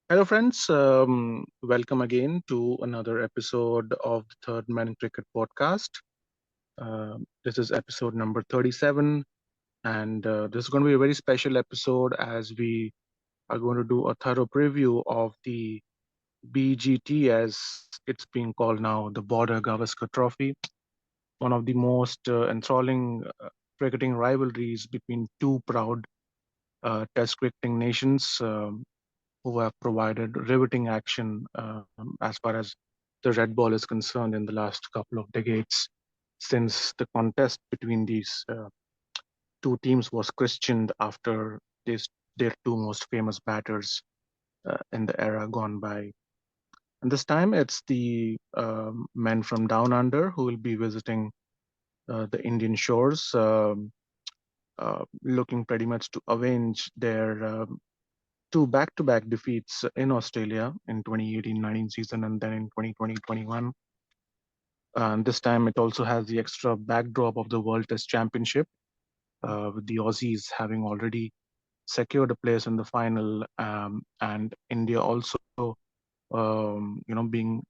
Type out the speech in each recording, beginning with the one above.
Hello, friends. Welcome again to another episode of the Third Man in Cricket podcast. This is episode number 37, and this is going to be a very special episode as we are going to do a thorough preview of the BGT, as it's being called now, the Border Gavaskar Trophy, one of the most enthralling cricketing rivalries between two proud Test cricketing nations. Who have provided riveting action as far as the red ball is concerned in the last couple of decades since the contest between these two teams was christened after their two most famous batters in the era gone by. And this time it's the men from down under who will be visiting the Indian shores, looking pretty much to avenge their two back-to-back defeats in Australia in 2018-19 season and then in 2020-21. And this time it also has the extra backdrop of the World Test Championship, with the Aussies having already secured a place in the final, and India also, being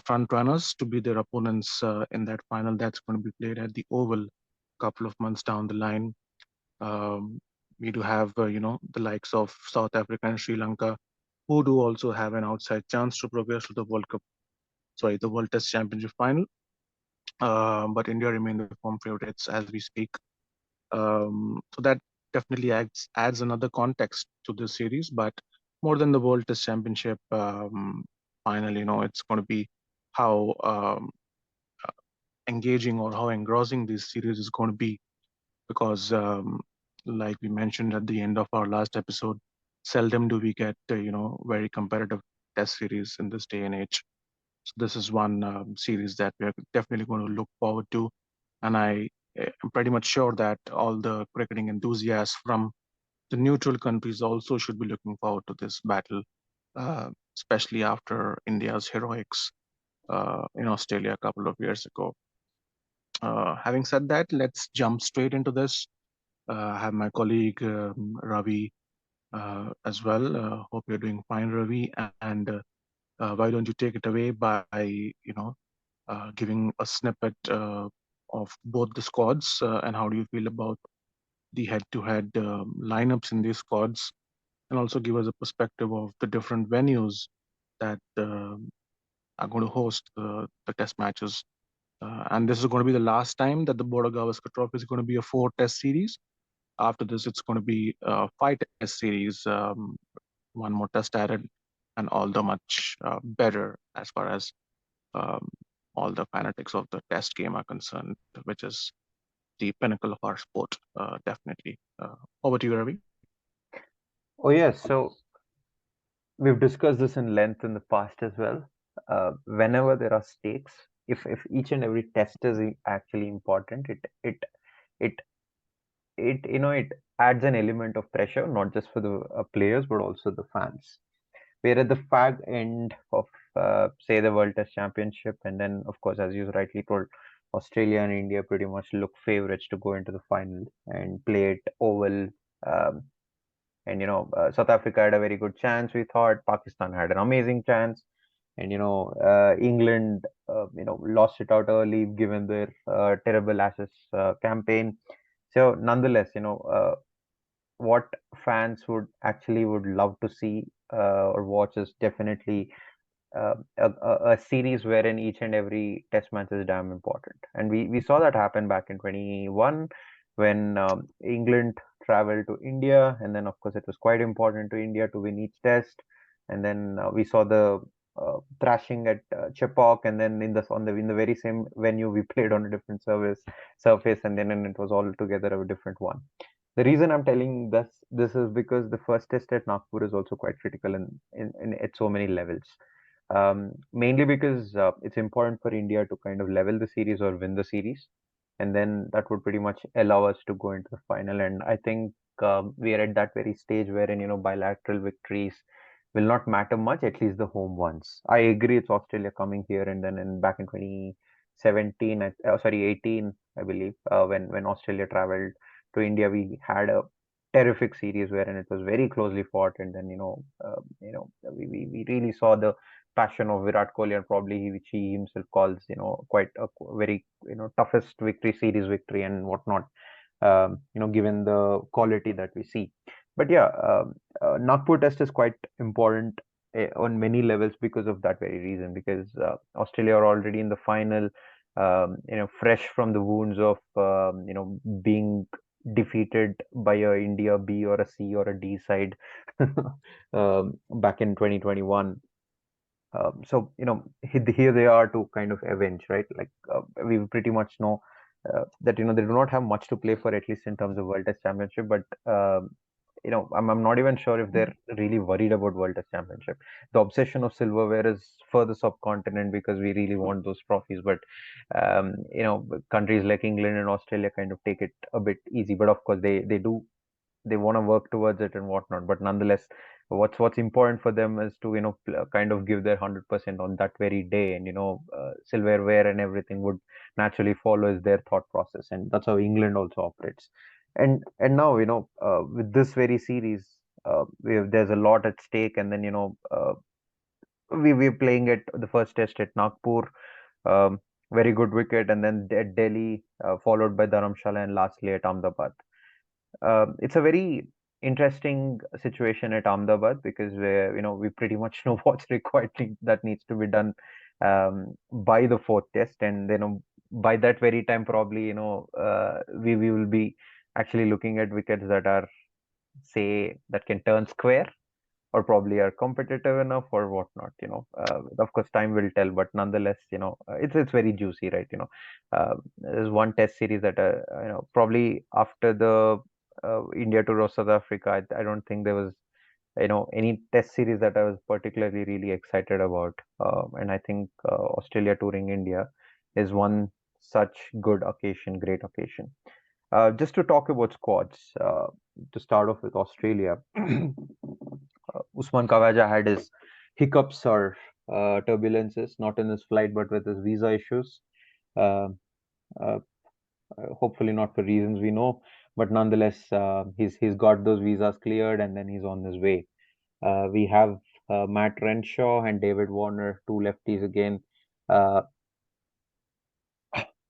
front runners to be their opponents in that final that's going to be played at the Oval a couple of months down the line. Um, we do have, the likes of South Africa and Sri Lanka, who do also have an outside chance to progress to the World Cup, sorry, the World Test Championship final. But India remain the form favorites as we speak. So that definitely adds another context to this series. But more than the World Test Championship final, it's going to be how engaging or how engrossing this series is going to be because, like we mentioned at the end of our last episode, seldom do we get very competitive test series in this day and age. So this is one series that we are definitely going to look forward to, and am pretty much sure that all the cricketing enthusiasts from the neutral countries also should be looking forward to this battle, especially after India's heroics in Australia a couple of years ago. Having said that, let's jump straight into this. I have my colleague Ravi as well. Hope you're doing fine, Ravi. And why don't you take it away by giving a snippet of both the squads and how do you feel about the head-to-head lineups in these squads, and also give us a perspective of the different venues that are going to host the test matches. And this is going to be the last time that the Border Gavaskar Trophy is going to be a four-test series. After this, it's going to be a five-test series, one more test added, and all the much better as far as um, all the fanatics of the test game are concerned, which is the pinnacle of our sport, definitely. Over to you, Ravi. Oh, yes. So we've discussed this in length in the past as well. Whenever there are stakes, if each and every test is actually important, it it adds an element of pressure, not just for the players but also the fans. We're at the fag end of say the World Test Championship, and then of course, as you rightly told, Australia and India pretty much look favorites to go into the final and play it oval. Um, and South Africa had a very good chance. We thought Pakistan had an amazing chance, and England lost it out early given their terrible Ashes campaign. So nonetheless, what fans would love to see or watch is definitely a series wherein each and every test match is damn important. And we saw that happen back in 21 when England traveled to India. And then, of course, it was quite important to India to win each test. And then we saw the thrashing at Chepauk, and then in the very same venue we played on a different surface, and then it was all together a different one. The reason I'm telling this is because the first test at Nagpur is also quite critical in at so many levels. Mainly because it's important for India to kind of level the series or win the series, and then that would pretty much allow us to go into the final. And I think we are at that very stage wherein bilateral victories will not matter much, at least the home ones. I agree, it's Australia coming here, and then back in 2017, sorry, 18, I believe, when Australia traveled to India, we had a terrific series wherein it was very closely fought, and then we really saw the passion of Virat Kohli, and probably which he himself calls quite a very toughest victory, series victory, and whatnot. Given the quality that we see. But yeah, Nagpur test is quite important on many levels because of that very reason. Because Australia are already in the final, fresh from the wounds of being defeated by a India B or a C or a D side back in 2021. So here they are to kind of avenge, right? Like we pretty much know that they do not have much to play for, at least in terms of World Test Championship. But I'm not even sure if they're really worried about World Test Championship. The obsession of silverware is for the subcontinent because we really want those trophies. But countries like England and Australia kind of take it a bit easy. But of course, they want to work towards it and whatnot. But nonetheless, what's important for them is to kind of give their 100% on that very day, and silverware and everything would naturally follow is their thought process, and that's how England also operates. And now with this very series, there's a lot at stake, and then we're playing it the first test at Nagpur. um, Very good wicket, and then at Delhi, followed by Dharamshala, and lastly at Ahmedabad. It's a very interesting situation at Ahmedabad because we pretty much know what's required that needs to be done by the fourth test, and by that very time probably we will be actually looking at wickets that are, say, that can turn square or probably are competitive enough or whatnot. Of course, time will tell, but nonetheless, it's very juicy, right? There's one test series that probably after the India tour of South Africa, I don't think there was any test series that I was particularly really excited about, and I think Australia touring India is one such good occasion, great occasion. Just to talk about squads, to start off with Australia, Usman Khawaja had his hiccups or turbulences, not in his flight, but with his visa issues. Uh, uh, Hopefully not for reasons we know, but nonetheless, he's got those visas cleared, and then he's on his way. We have Matt Renshaw and David Warner, two lefties again. Uh,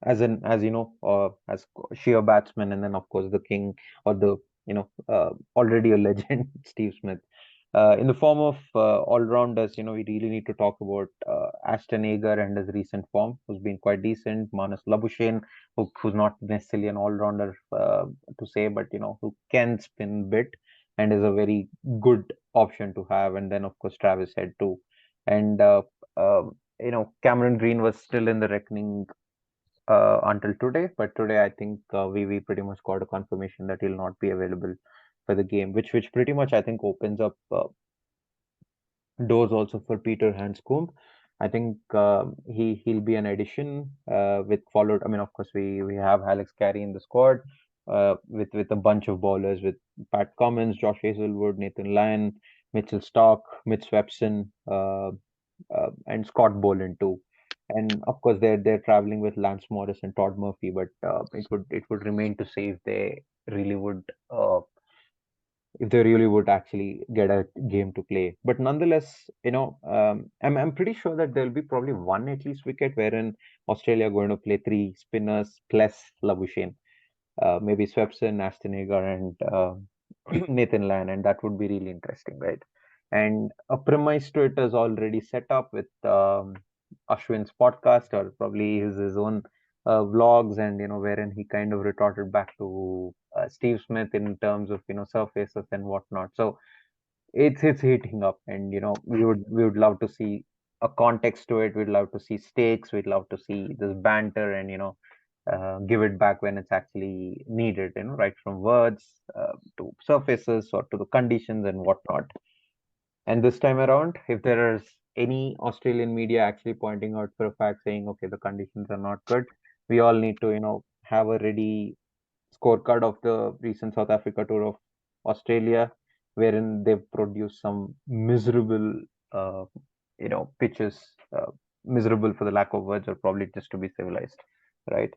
as sheer batsmen, and then of course the king, or the already a legend, Steve Smith. In the form of all-rounders, we really need to talk about Ashton Agar and his recent form, who's been quite decent. Manas Labuschagne, who's not necessarily an all-rounder to say, but who can spin bit and is a very good option to have. And then of course Travis Head too. And Cameron Green was still in the reckoning until today. But today, I think we pretty much got a confirmation that he'll not be available for the game, which pretty much I think opens up doors also for Peter Hanscomb. I think he'll be an addition with followed. I mean, of course, we have Alex Carey in the squad with a bunch of bowlers with Pat Cummins, Josh Hazelwood, Nathan Lyon, Mitchell Stark, Mitch Swepson, and Scott Boland too. And of course, they're traveling with Lance Morris and Todd Murphy, but it would remain to say really would if they really would actually get a game to play. But nonetheless, I'm pretty sure that there'll be probably one at least wicket wherein Australia are going to play three spinners plus Labuschagne, maybe Swepson, Ashton Agar, and Nathan Lyon, and that would be really interesting, right? And a premise to it is already set up with Ashwin's podcast, or probably his own vlogs, and wherein he kind of retorted back to Steve Smith in terms of surfaces and whatnot. So it's heating up, and we would love to see a context to it. We'd love to see stakes. We'd love to see this banter, and give it back when it's actually needed. Right from words to surfaces or to the conditions and whatnot. And this time around, if there is any Australian media actually pointing out for a fact saying, okay, the conditions are not good, we all need to, have a ready scorecard of the recent South Africa tour of Australia, wherein they've produced some miserable, uh, pitches, miserable for the lack of words, or probably just to be civilized, right?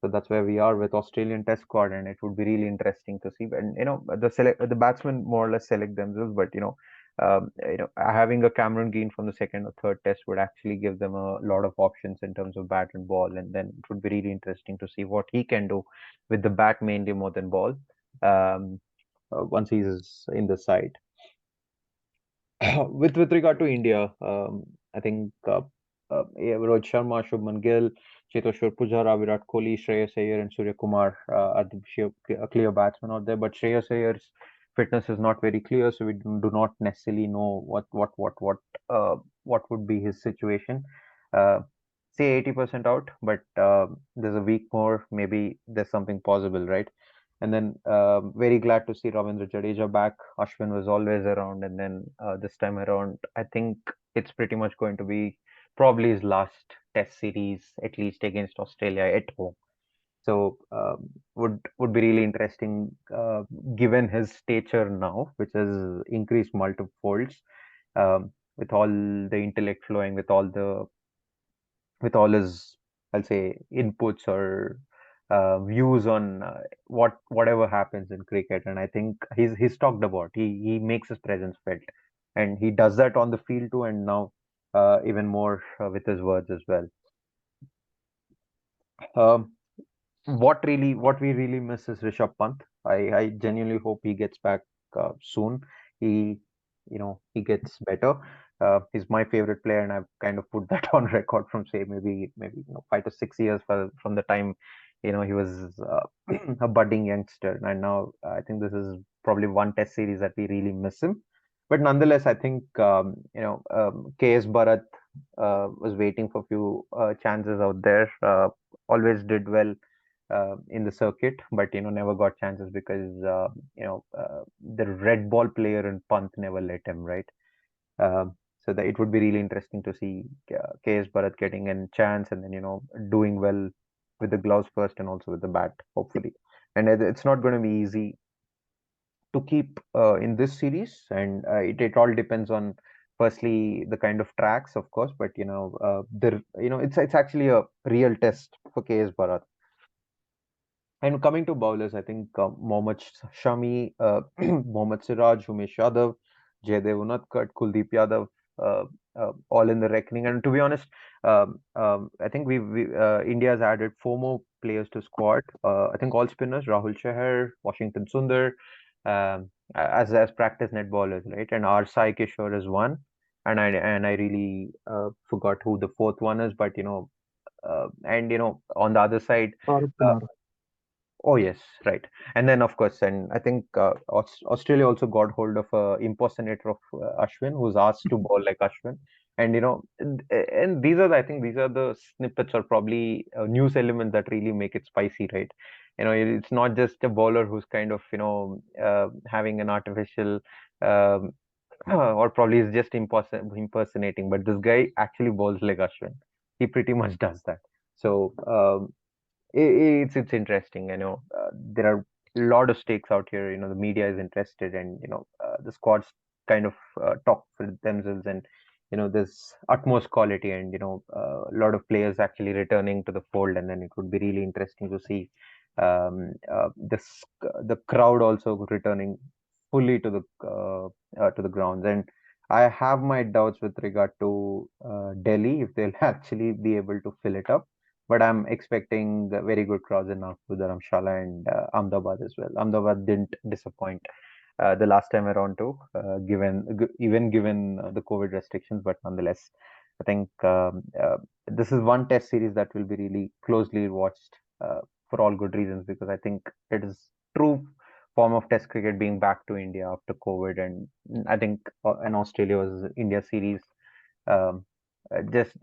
So that's where we are with Australian Test squad, and it would be really interesting to see. And the batsmen more or less select themselves, but having a Cameron Green from the second or third Test would actually give them a lot of options in terms of bat and ball, and then it would be really interesting to see what he can do with the bat mainly more than ball. Um, Once he's in the side. With regard to India, I think yeah, Rohit Sharma, Shubman Gill, Cheteshwar Pujara, Virat Kohli, Shreyas Iyer, and Surya Kumar are the clear batsmen out there. But Shreyas Iyer's fitness is not very clear, so we do not necessarily know what would be his situation. Uh, Say 80% out, but there's a week more. Maybe there's something possible, right? And then very glad to see Ravindra Jadeja back. Ashwin was always around, and then this time around, I think it's pretty much going to be probably his last Test series, at least against Australia at home. So would be really interesting, given his stature now, which has increased multiple folds, with all the intellect flowing, with all his, I'll say, inputs or views on whatever happens in cricket. And I think he's talked about, he makes his presence felt, and he does that on the field too, and now even more with his words as well. Um, what we really miss is Rishabh Pant. I genuinely hope he gets back soon. He he gets better. He's my favorite player, and I've kind of put that on record from say maybe 5 to 6 years from the time he was a budding youngster, and now I think this is probably one Test series that we really miss him. But nonetheless, I think KS Bharat was waiting for a few chances out there. Always did well in the circuit, but never got chances because the red ball player in Pant never let him, right. So that it would be really interesting to see KS Bharat getting a chance, and then doing well with the gloves first and also with the bat, hopefully. And it's not going to be easy to keep in this series, and it all depends on firstly the kind of tracks, of course, but it's actually a real test for KS Bharat. And coming to bowlers, I think Mohammad Shami, Mohammad Siraj, Umesh Yadav, Jaydev Unadkat, Kuldeep Yadav, all in the reckoning. And to be honest, I think India has added four more players to squad. I think all spinners: Rahul Chahar, Washington Sundar, as practice net bowlers, right? And our Sai Kishore is one. And I really forgot who the fourth one is, but and on the other side. Farooq Uh, Kumar. Oh yes, right. And then of course, and I think Australia also got hold of a impersonator of Ashwin, who's asked to bowl like Ashwin. And and I think these are the snippets or probably news elements that really make it spicy, right? It's not just a bowler who's kind of having an artificial um, or probably is just impersonating, but this guy actually bowls like Ashwin. He pretty much does that. So it's interesting. There are a lot of stakes out here. The media is interested, and the squads kind of talk for themselves, and there's utmost quality, and a lot of players actually returning to the fold, and then it would be really interesting to see the crowd also returning fully to the grounds. And I have my doubts with regard to Delhi, if they'll actually be able to fill it up, but I'm expecting very good crowds in Nagpur, Dharamshala, and Ahmedabad as well. Ahmedabad didn't disappoint the last time around too, even given the COVID restrictions. But nonetheless, I think this is one Test series that will be really closely watched for all good reasons, because I think it is true form of Test cricket being back to India after COVID, and I think an Australia was India series um, just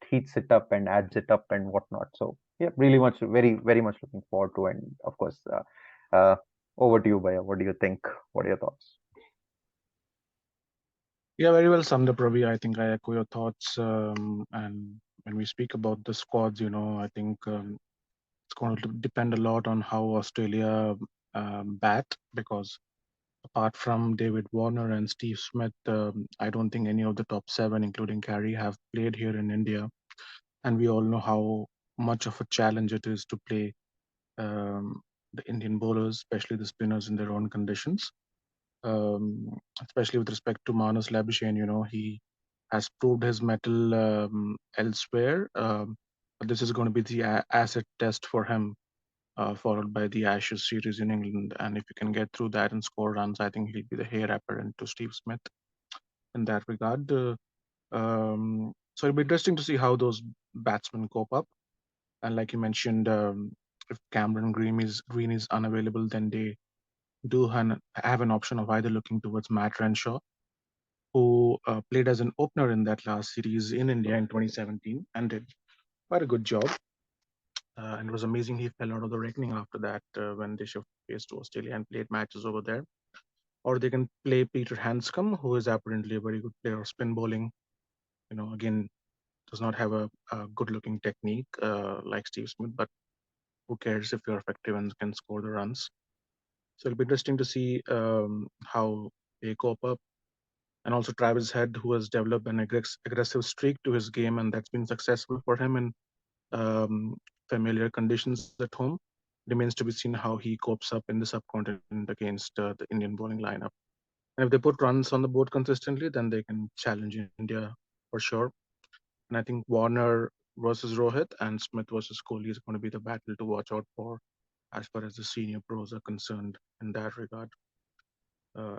heats it up and adds it up and whatnot. So yeah, really much, very much looking forward to. And of course, over to you, Baya. What do you think? What are your thoughts? Yeah, very well summed up, Ravi. I think I echo your thoughts. And when we speak about the squads, I think it's going to depend a lot on how Australia bat, because apart from David Warner and Steve Smith, I don't think any of the top seven, including Carey, have played here in India. And we all know how much of a challenge it is to play um, the Indian bowlers, especially the spinners, in their own conditions. Especially with respect to Manas Labuschagne, he has proved his mettle elsewhere. But this is going to be the acid test for him, followed by the Ashes series in England. And if he can get through that and score runs, I think he'll be the heir apparent to Steve Smith in that regard. So it'll be interesting to see how those batsmen cope up. And like you mentioned, if Cameron Green is unavailable, then they do have an option of either looking towards Matt Renshaw, who played as an opener in that last series in India in 2017 and did quite a good job. And it was amazing he fell out of the reckoning after that when they shifted base to Australia and played matches over there. Or they can play Peter Hanscom, who is apparently a very good player of spin bowling. Again, does not have a good-looking technique like Steve Smith, but who cares if you're effective and can score the runs? So it'll be interesting to see how they cope up. And also Travis Head, who has developed an aggressive streak to his game, and that's been successful for him in um, familiar conditions at home. Remains to be seen how he copes up in the subcontinent against the Indian bowling lineup. And if they put runs on the board consistently, then they can challenge India for sure. And I think Warner versus Rohit and Smith versus Kohli is going to be the battle to watch out for as far as the senior pros are concerned in that regard.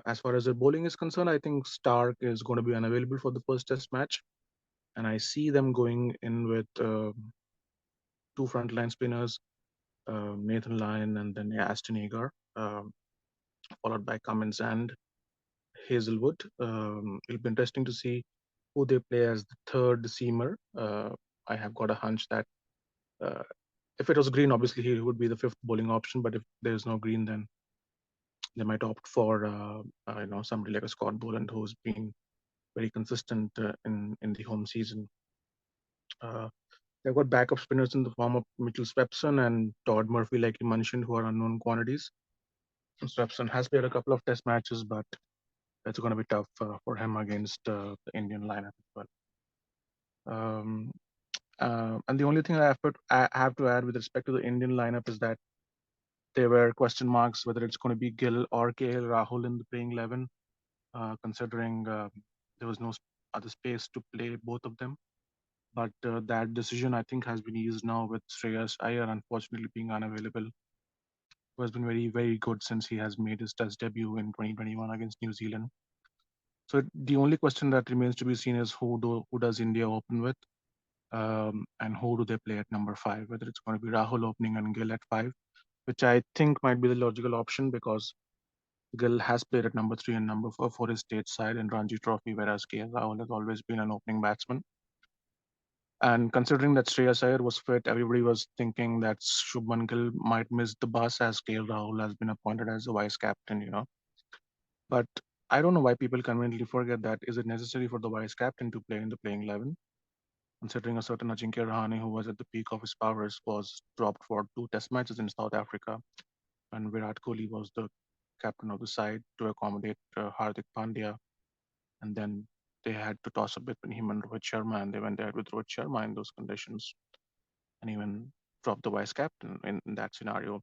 As far as the bowling is concerned, I think Stark is going to be unavailable for the first test match. And I see them going in with two frontline spinners, Nathan Lyon and then Aston Agar, followed by Cummins and Hazelwood. It'll be interesting to see who they play as the third seamer. I have got a hunch that uh, if it was Green, obviously he would be the fifth bowling option. But if there's no Green, then they might opt for somebody like a Scott Boland who's been very consistent in the home season. Uh, they've got backup spinners in the form of Mitchell Swepson and Todd Murphy, like you mentioned, who are unknown quantities. Swepson has played a couple of test matches, but it's going to be tough for him against the Indian lineup as well. Um, and the only thing I have to add with respect to the Indian lineup is that there were question marks whether it's going to be Gill or KL Rahul in the playing 11, considering there was no other space to play both of them. But that decision, I think, has been eased now with Shreyas Iyer unfortunately being unavailable, who has been very, very good since he has made his Test debut in 2021 against New Zealand. So the only question that remains to be seen is who does India open with, and who do they play at number 5? Whether it's going to be Rahul opening and Gill at 5, which I think might be the logical option because Gill has played at number 3 and number 4 for his state side in Ranji Trophy, whereas KL Rahul has always been an opening batsman. And considering that Shreyas Iyer was fit, everybody was thinking that Shubman Gill might miss the bus as KL Rahul has been appointed as the vice captain. But I don't know why people conveniently forget that is it necessary for the vice captain to play in the playing 11, considering a certain Ajinkya Rahane, who was at the peak of his powers, was dropped for 2 test matches in South Africa, and Virat Kohli was the captain of the side to accommodate Hardik Pandya. And then they had to toss up between him and Rohit Sharma, and they went ahead with Rohit Sharma in those conditions and even dropped the vice captain in that scenario.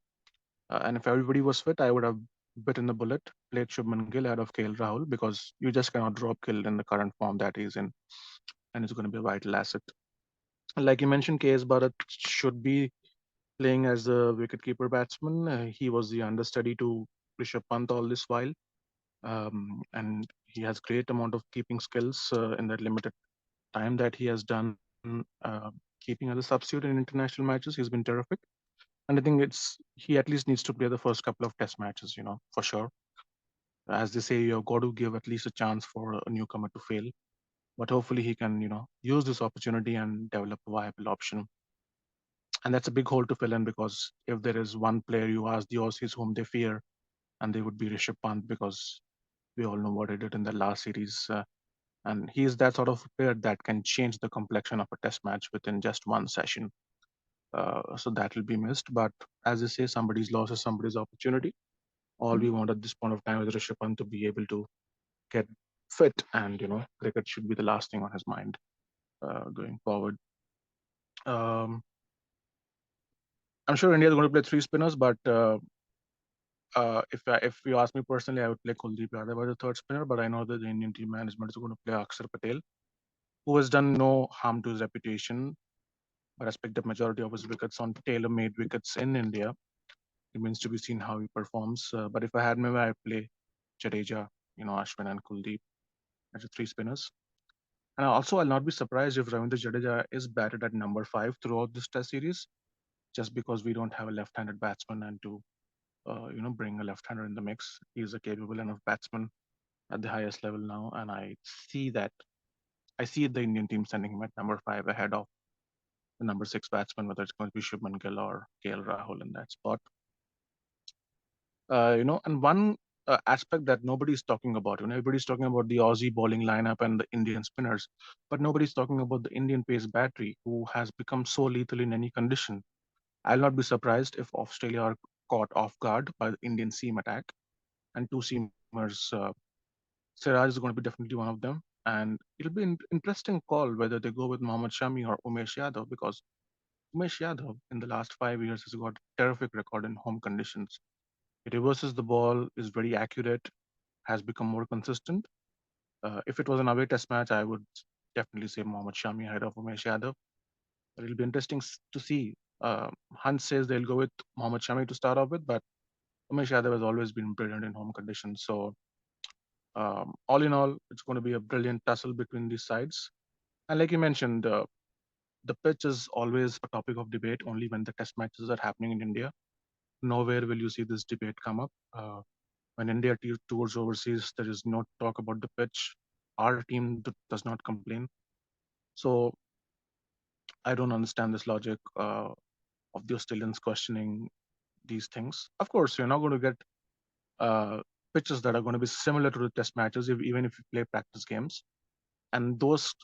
And if everybody was fit, I would have bitten the bullet, played Shubman Gill out of KL Rahul because you just cannot drop Gill in the current form that he's in, and it's going to be a vital asset. Like you mentioned, KS Bharat should be playing as a wicketkeeper batsman. He was the understudy to Rishabh Pant all this while, and he has great amount of keeping skills in that limited time that he has done keeping as a substitute in international matches. He's been terrific. And I think he at least needs to play the first couple of test matches, for sure. As they say, you've got to give at least a chance for a newcomer to fail. But hopefully he can, use this opportunity and develop a viable option. And that's a big hole to fill in because if there is one player you ask the Aussies whom they fear, and they would be Rishabh Pant because we all know what he did in the last series. And he is that sort of player that can change the complexion of a test match within just one session. So that will be missed. But as they say, somebody's loss is somebody's opportunity. All we want at this point of time is Rishabh Pant to be able to get fit, and cricket should be the last thing on his mind going forward. Um, I'm sure India is going to play three spinners, but if you ask me personally, I would play Kuldeep Yadav as a third spinner. But I know that the Indian team management is going to play Akshar Patel, who has done no harm to his reputation, but has picked up majority of his wickets on tailor-made wickets in India. It remains to be seen how he performs. But if I had my way, I'd play Jadeja, Ashwin and Kuldeep as the three spinners. And also, I'll not be surprised if Ravindra Jadeja is batted at number 5 throughout this Test series, just because we don't have a left-handed batsman, and to bring a left-hander in the mix. He's a capable enough batsman at the highest level now, and I see the Indian team sending him at number 5 ahead of the number 6 batsman, whether it's going to be Shubman Gill or KL Rahul in that spot. And one aspect that nobody's talking about, everybody's talking about the Aussie bowling lineup and the Indian spinners, but nobody's talking about the Indian pace battery, who has become so lethal in any condition. I'll not be surprised if Australia are caught off guard by the Indian seam attack, and two seamers. Siraj is going to be definitely one of them, and it'll be an interesting call whether they go with Mohammad Shami or Umesh Yadav, because Umesh Yadav in the last 5 years has got a terrific record in home conditions. He reverses the ball, is very accurate, has become more consistent. If it was an away test match, I would definitely say Mohammad Shami ahead of Umesh Yadav. But it'll be interesting to see. Hunt says they'll go with Mohammad Shami to start off with, but Umesh Yadav has always been brilliant in home conditions. So, all in all, it's going to be a brilliant tussle between these sides. And like you mentioned, the pitch is always a topic of debate only when the test matches are happening in India. Nowhere will you see this debate come up. When India tours overseas, there is no talk about the pitch. Our team does not complain. So I don't understand this logic of the Australians questioning these things. Of course, you're not going to get uh, pitches that are going to be similar to the test matches, even if you play practice games. And those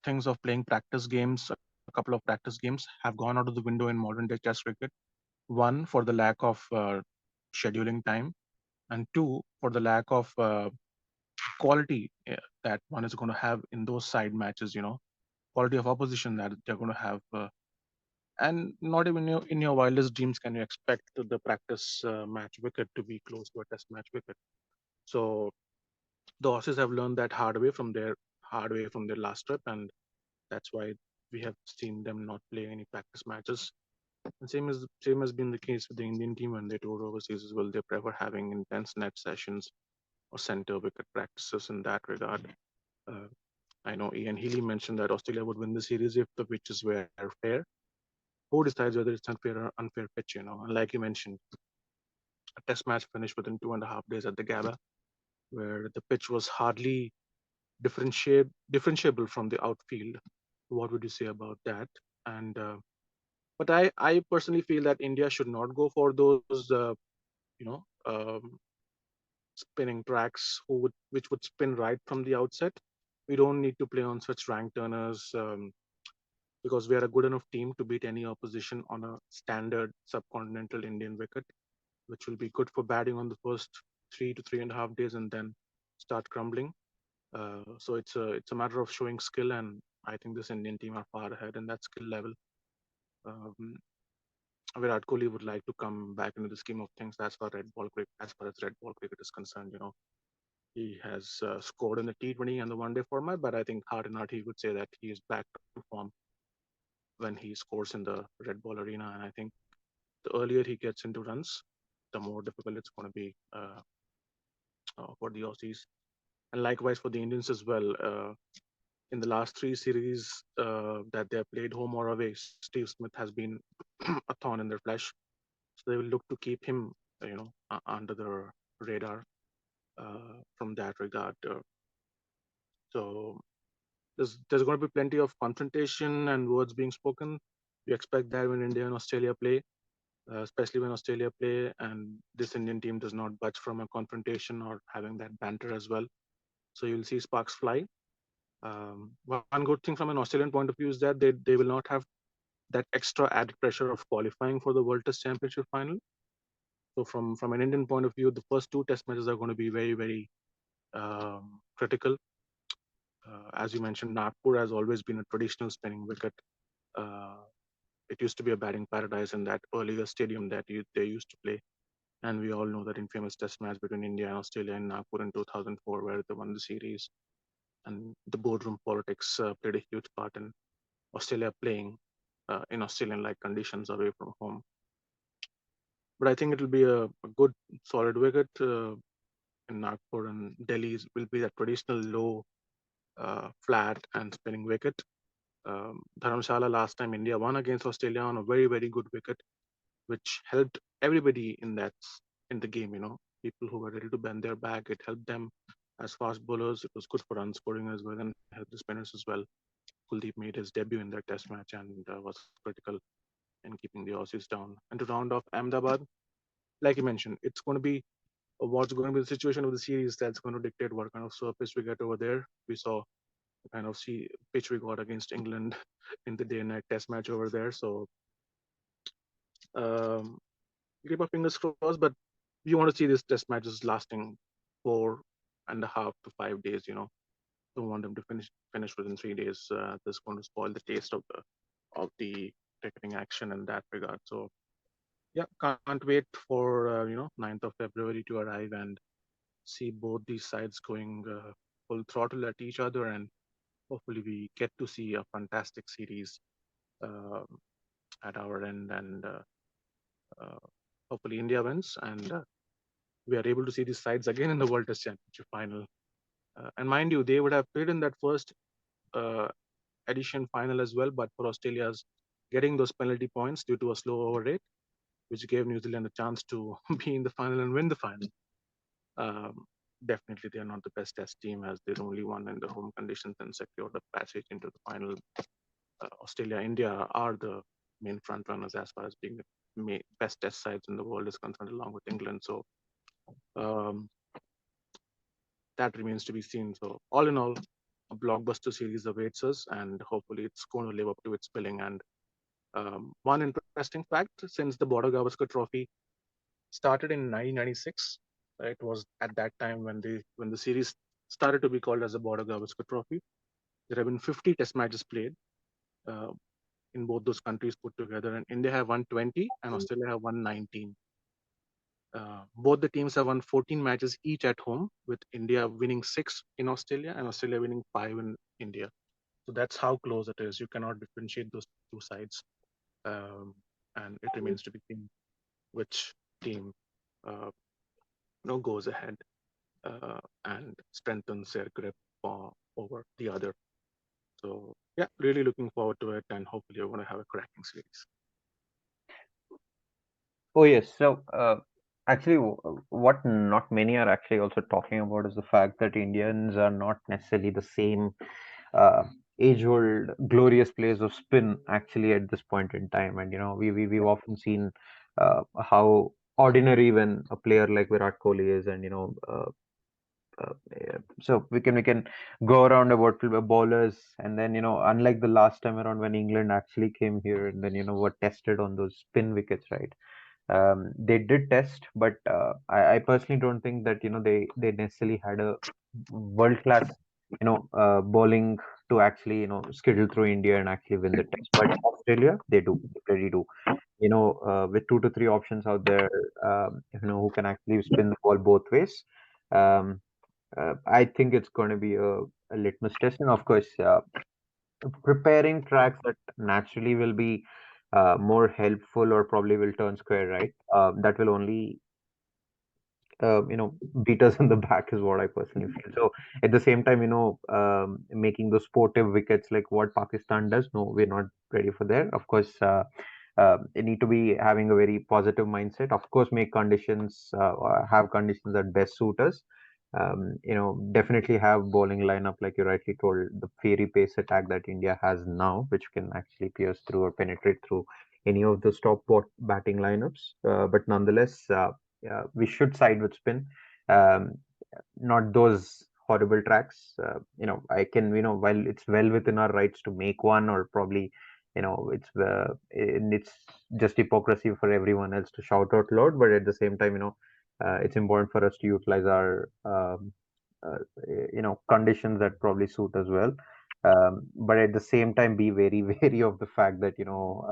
things of playing practice games, a couple of practice games, have gone out of the window in modern day test cricket. One, for the lack of scheduling time, and two, for the lack of quality that one is going to have in those side matches, quality of opposition that they're going to have. And not even in your wildest dreams can you expect the practice match wicket to be close to a test match wicket. So the Aussies have learned that hard way from their last trip, and that's why we have seen them not play any practice matches. And same has been the case with the Indian team when they tour overseas as well. They prefer having intense net sessions or center wicket practices in that regard. Uh, I know Ian Healy mentioned that Australia would win the series if the pitches were fair. Who decides whether it's unfair or unfair pitch? And like you mentioned, a test match finished within 2.5 days at the Gabba, where the pitch was hardly differentiable from the outfield. What would you say about that? And but I personally feel that India should not go for those you know um, spinning tracks which would spin right from the outset. We don't need to play on such rank turners, because we are a good enough team to beat any opposition on a standard subcontinental Indian wicket, which will be good for batting on the first 3 to 3.5 days and then start crumbling. So it's a matter of showing skill, and I think this Indian team are far ahead in that skill level. Um, Virat Kohli would like to come back into the scheme of things as far as red ball cricket is concerned. He has scored in the T20 and the one day format, but I think heart and heart he would say that he is back to form when he scores in the red ball arena. And I think the earlier he gets into runs, the more difficult it's going to be for the Aussies. And likewise for the Indians as well. In the last three series that they have played, home or away, Steve Smith has been a thorn in their flesh. So they will look to keep him, under the radar from that regard. So there's going to be plenty of confrontation and words being spoken. You expect that when India and Australia play, especially when Australia play, and this Indian team does not budge from a confrontation or having that banter as well. So you'll see sparks fly. One good thing from an Australian point of view is that they will not have that extra added pressure of qualifying for the World Test Championship final. So from an Indian point of view, the first two Test matches are going to be very very critical. As you mentioned, Nagpur has always been a traditional spinning wicket. Uh, It used to be a batting paradise in that earlier stadium that they used to play. And we all know that infamous test match between India and Australia in Nagpur in 2004, where they won the series. And the boardroom politics played a huge part in Australia playing in Australian-like conditions away from home. But I think it'll be a good, solid wicket in Nagpur, and Delhi will be the traditional low, flat, and spinning wicket. Dharamshala last time India won against Australia on a very, very good wicket, which helped everybody in the game. People who were ready to bend their back. It helped them as fast bowlers. It was good for run scoring as well and helped the spinners as well. Kuldeep made his debut in that test match and was critical in keeping the Aussies down. And to round off Ahmedabad, like you mentioned, it's going to be what's going to be the situation of the series that's going to dictate what kind of surface we get over there. We saw the kind of pitch we got against England in the day and night test match over there. So um, keep our fingers crossed, but we want to see these test matches lasting 4.5 to 5 days. Don't want them to finish within 3 days. That's going to spoil the taste of the cricketing action in that regard. So yeah, can't wait for 9th of February to arrive and see both these sides going full throttle at each other, and hopefully we get to see a fantastic series uh, at our end, and uh, hopefully India wins, and we are able to see these sides again in the World Test Championship final. And mind you, they would have played in that first uh, edition final as well, but for Australia's getting those penalty points due to a slow over rate, which gave New Zealand a chance to be in the final and win the final. Um, Definitely, they are not the best test team as they only won in the home conditions and secured a passage into the final. Australia, India are the main front runners as far as being the best test sides in the world is concerned, along with England. So um, that remains to be seen. So all in all, a blockbuster series awaits us, and hopefully it's going to live up to its billing. And one interesting fact: since the Border Gavaskar Trophy started in 1996, it was at that time when the series started to be called as the Border Gavaskar Trophy. There have been 50 Test matches played uh, in both those countries put together, and India have won 20, and Australia have won 19. Both the teams have won 14 matches each at home, with India winning 6 in Australia and Australia winning 5 in India. So that's how close it is. You cannot differentiate those two sides, um, and it remains to be seen which team uh, goes ahead and strengthens their grip over the other. So yeah, really looking forward to it, and hopefully you're going to have a cracking series. Oh yes. So actually, what not many are actually also talking about is the fact that Indians are not necessarily the same uh, age-old glorious players of spin actually at this point in time. And we've often seen how ordinary when a player like Virat Kohli is, and yeah. So we can go around about bowlers, and then unlike the last time around when England actually came here and then were tested on those spin wickets, right? They did test, but I personally don't think that they necessarily had a world class bowling to actually skittle through India and actually win the test. But Australia, they really do. With 2 to 3 options out there, who can actually spin the ball both ways. Um, I think it's going to be a litmus test, and of course, preparing tracks that naturally will be more helpful or probably will turn square, right? That will only beat us in the back is what I personally feel. So at the same time, making those sportive wickets like what Pakistan does, no, we're not ready for that. Of course, they need to be having a very positive mindset. Of course, make conditions, have conditions that best suit us. Definitely have bowling lineup like you rightly told, the fairy pace attack that India has now, which can actually pierce through or penetrate through any of the batting lineups. But nonetheless, we should side with spin, um, not those horrible tracks. I can, while it's well within our rights to make one, or probably, it's just hypocrisy for everyone else to shout out loud. But at the same time, it's important for us to utilize our, uh, conditions that probably suit as well. but at the same time be very wary of the fact that you know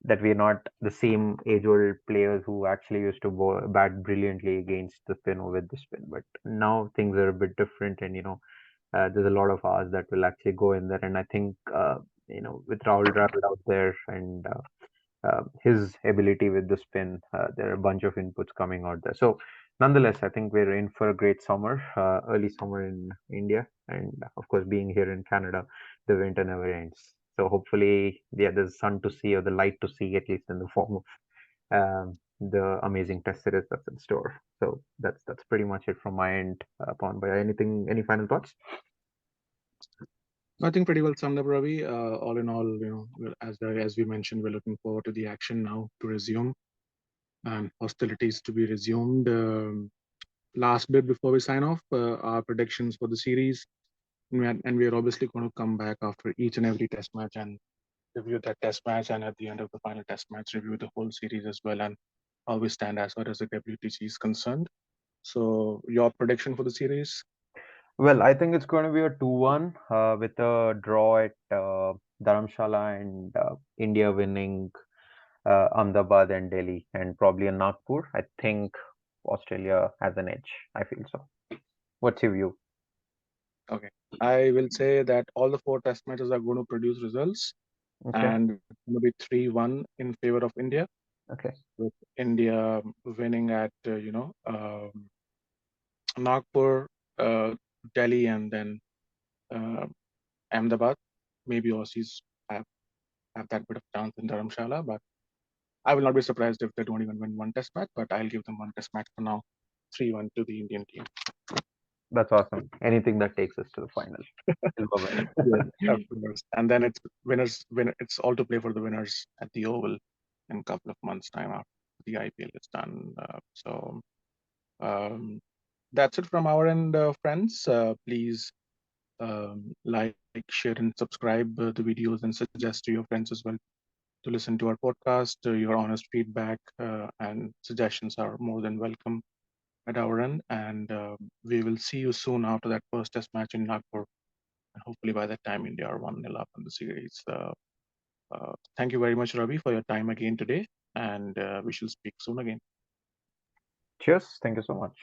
that we're not the same age-old players who actually used to bat brilliantly against the spin or with the spin. But now things are a bit different, and there's a lot of hours that will actually go in there. And I think with Rahul Dravid out there and his ability with the spin, there are a bunch of inputs coming out there. So nonetheless, I think we're in for a great summer, early summer in India, and of course, being here in Canada, the winter never ends. So hopefully, yeah, there's sun to see or the light to see, at least in the form of the amazing test series that's in store. So that's pretty much it from my end. Upon by anything, any final thoughts? I think pretty well summed up, Ravi. All in all, as we mentioned, we're looking forward to the action now to resume and hostilities to be resumed. Last bit before we sign off, our predictions for the series, and we are obviously going to come back after each and every test match and review that test match, and at the end of the final test match, review the whole series as well, and how we stand as far as the WTC is concerned. So, your prediction for the series? Well, I think it's going to be a 2-1 with a draw at Dharamshala and India winning Ahmedabad and Delhi and probably in Nagpur. I think Australia has an edge. I feel so. What's your view? Okay. I will say that all the four test matches are going to produce results, Okay. and it's going to be 3-1 in favor of India, Okay. with India winning at, Nagpur, Delhi, and then uh, Ahmedabad. Maybe Aussies have, have that bit of chance in Dharamshala, but I will not be surprised if they don't even win one test match, but I'll give them one test match for now. 3-1 to the Indian team. That's awesome. Anything that takes us to the final. Silver Yes, of win. course. And then it's winners. It's all to play for the winners at the Oval in a couple of months' time after the IPL is done. Um, that's it from our end, friends. Please like, share, and subscribe the videos, and suggest to your friends as well to listen to our podcast. Your honest feedback and suggestions are more than welcome at our end. And we will see you soon after that first test match in Nagpur. And hopefully by that time, India are 1-0 up in the series. Thank you very much, Ravi, for your time again today. And we shall speak soon again. Cheers. Thank you so much.